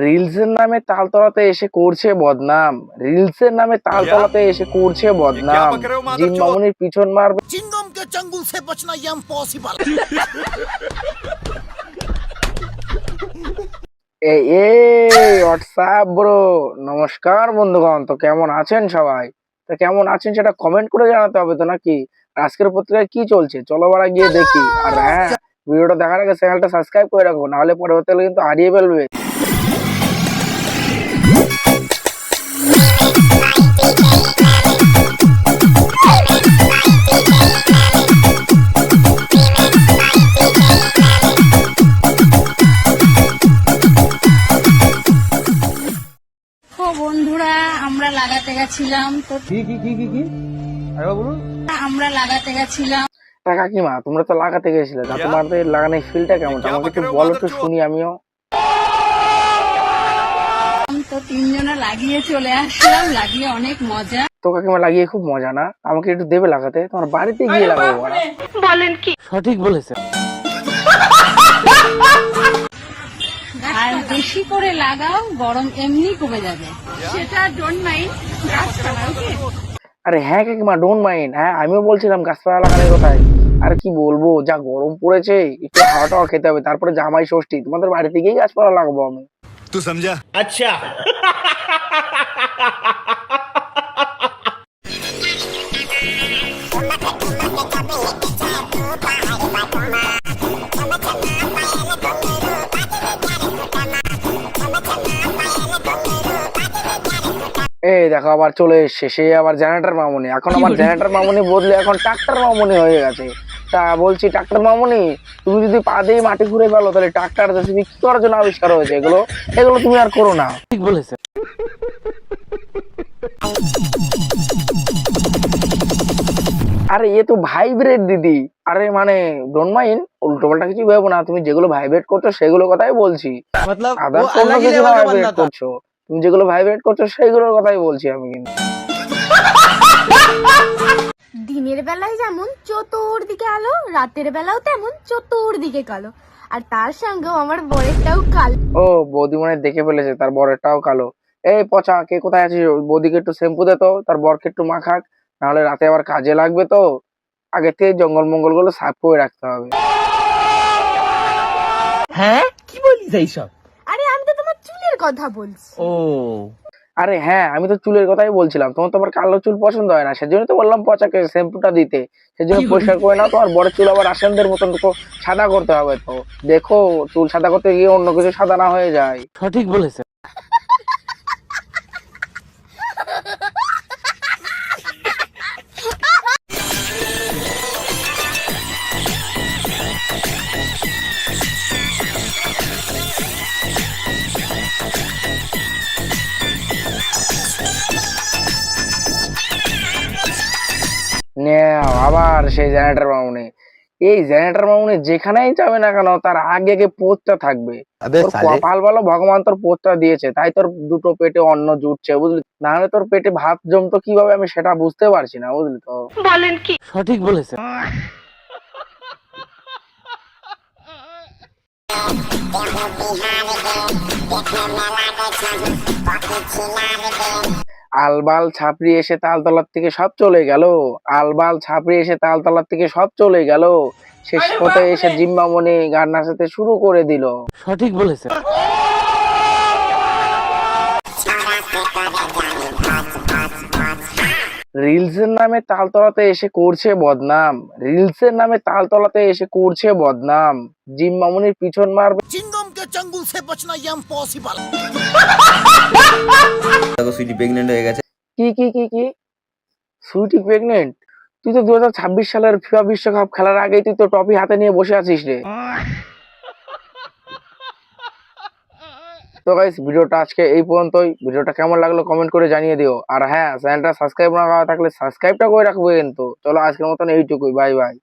রিলসের নামে তালতলাতে এসে করছে বদনাম। রিলসের নামে তালতলাতে এসে করছে বদনাম। জিম মামুনির পিছন মারবে। चिंगम के चंगुल से बचना ये इम्पॉसिबल। হোয়াটসঅ্যাপ ব্রো, নমস্কার বন্ধুগণ। তো কেমন আছেন সবাই? তো কেমন আছেন সেটা কমেন্ট করে জানাতে হবে তো নাকি? আজকের পত্রিকায় কি চলছে চলো বাড়া গিয়ে দেখি। আর হ্যাঁ, ভিডিওটা দেখার আগে চ্যানেলটা সাবস্ক্রাইব করে রাখো, নাহলে পরবর্তীকালে কিন্তু হারিয়ে ফেলবে। বন্ধুরা আমরা লাগাতে গেছিলাম তো কি বলুন। আমরা লাগাতে গেছিলাম তা কাকিমা, তোমরা তো লাগাতে গেছিলে, তা তোমাদের লাগানোর ফিলটা কেমন আমাকে একটু বলো, একটু শুনি আমিও। তো তিনজনে লাগিয়ে চলে আসলাম, লাগিয়ে অনেক মজা। তো কাকিমা লাগিয়ে খুব মজা না? আমাকে একটু দেবে লাগাতে? তোমার বাড়িতে গিয়ে লাগাবো। বলেন কি? সঠিক বলেছে। আর বেশি করে লাগাও, গরম এমনি কমে যাবে। সেটা ডোন্ট মাইন্ড। আরে হ্যাঁ কাকিমা, ডোন্ট মাইন্ড। হ্যাঁ, আমিও বলছিলাম গাছপালা লাগানোর কথাই। আর কি বলবো, যা গরম পড়েছে, একটু হাওয়া টাওয়া খেতে হবে। তারপরে জামাই ষষ্ঠী, তোমাদের বাড়িতে গিয়ে গাছপালা লাগাবো আমি। तू समझा? अच्छा। এই দেখো আবার চলে এসছে সে, আবার জেনারেটর মামুনি। এখন আমার জেনারেটর মামুনি বদলে এখন ট্রাক্টর মামুনি হয়ে গেছে। তা বলছি ট্রাক্টর মামুনি, তুমি যদি পা দিয়ে মাটি ঘুরে ফেলো তাহলে ট্রাক্টর জেসিবি কি করার জন্য আবিষ্কার হয়েছে? এগুলো এগুলো তুমি আর করো না। ঠিক বলেছে। আরে এ তো ভাইব্রেট দিদি। আরে মানে ডোন্ট মাইন্ড, উল্টো পাল্টা কিছু ভেবো না। তুমি যেগুলো ভাইব্রেট করছো সেগুলোর কথাই বলছি। আদার্স অন্য কিছু ভাইব্রেট করছো, তুমি যেগুলো ভাইব্রেট করছো সেইগুলোর কথাই বলছি আমি। কিন্তু দিনের বেলায় যেমন চতুর্দিকে আলো, রাতের বেলাও তেমন চতুর্দিকে কালো। আর তার সঙ্গেও আমার বরেরটাও কালো। ও বৌদি মনে হয় দেখে ফেলেছে তার বরেরটাও কালো। এই পচা, কে কোথায় আছিস? বৌদিকে একটু শ্যাম্পু দে তো, তার বরকে একটু মাখাক, নাহলে রাতে আবার কাজে লাগবে। তো আগে থেকে জঙ্গল মঙ্গল গুলো সাফ করে রাখতে হবে। হ্যাঁ, কি বলিস এইসব? আরে আমি তো তোমার চুলের কথা বলছি। ও আরে হ্যাঁ, আমি তো চুলের কথাই বলছিলাম। তোমার তো আবার কালো চুল পছন্দ হয় না, সেজন্য তো বললাম পচাকে শ্যাম্পুটা দিতে। সেজন্য পরিষ্কার করে নাও। তোমার বড় চুল আবার আসামদের মতন তো সাদা করতে হবে। তো দেখো, চুল সাদা করতে গিয়ে অন্য কিছু সাদা না হয়ে যায়। সঠিক বলেছে। আবার সেই জেনারেটর মামুনি। এই জেনারেটর মামুনি যেখানেই যাবে না কেন, তার আগে আগে পোস্টটা থাকবে। তোর কপাল ভালো, ভগবান তোর পোস্টটা দিয়েছে, তাই তোর দুটো পেটে অন্ন জুটছে, বুঝলি? না হলে তোর পেটে ভাত জমতো কিভাবে আমি সেটা বুঝতে পারছি না, বুঝলি তো? বলেন কি? সঠিক বলেছে। আলবাল ছাপড়ি এসে তালতলার থেকে সব চলে গেল। আলবাল ছাপড়ি এসে তালতলার থেকে সব চলে গেল। শেষ পথে এসে জিম মামুনি গান নাচাতে শুরু করে দিল। সঠিক বলেছে। রিলসের নামে তালতলাতে এসে করছে বদনাম। রিলসের নামে তালতলাতে এসে করছে বদনাম। জিম মামুনির পিছন মারবে। चिंगम के चंगुल से बचना ये इम्पॉसिबल। দেখো সুইটি প্রেগনেন্ট হয়ে গেছে। কি কি কি কি সুইটি প্রেগনেন্ট? তুই তো 2026 সালের ফিফা বিশ্বকাপ খেলার আগেই তুই তো ট্রফি হাতে নিয়ে বসে আছিস রে। তো গাইস, ভিডিওটা আজকে এই পর্যন্তই। ভিডিওটা কেমন লাগলো কমেন্ট করে জানিয়ে দিও। আর হ্যাঁ, চ্যানেলটা সাবস্ক্রাইব না করা থাকলে সাবস্ক্রাইবটা করে রাখবো। কিন্তু চলো আজকের মতন এইটুকুই, বাই বাই।